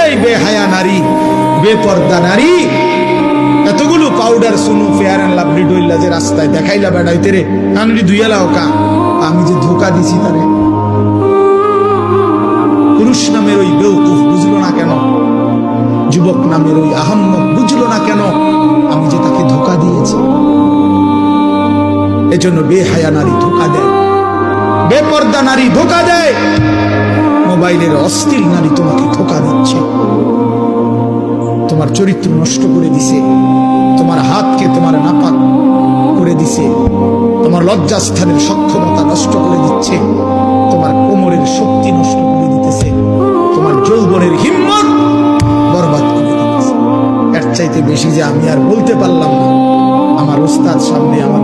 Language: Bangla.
এই বেহায়া নারী, বেপর্দা নারী, এতগুলো পাউডার সুনু ফেয়ার অ্যান্ড লাভলি ডইলা যে রাস্তায় দেখাইলা বেড়াইতে রে, আমি দুইয়ালাও কা, আমি যে ধোকা দিছি তারে। পুরুষ নামের ওই বেউকুফ বুঝলো না কেন, যুবক নামের ওই আহম্মক বুঝলো না কেন আমি যে তাকে ধোকা দিয়েছি। এজন্য বেহায়া নারী ধোকা দেয়, বেপর্দা নারী ধোকা দেয়, মোবাইলের অশ্লীল নারী তোমাকে ধোকা দিচ্ছে, তোমার চরিত্র নষ্ট করে দিছে, তোমার হাতকে তোমার নাপাক করে দিছে, তোমার লজ্জাস্থানের সক্ষমতা নষ্ট করে দিচ্ছে, তোমার কোমরের শক্তি নষ্ট করে দিতেছে, তোমার যৌবনের হিম্মত বরবাদ করে দিতেছে। এর চাইতে বেশি যে আমি আর বলতে পারলাম না। আমার ওস্তাদ সামনে, আমার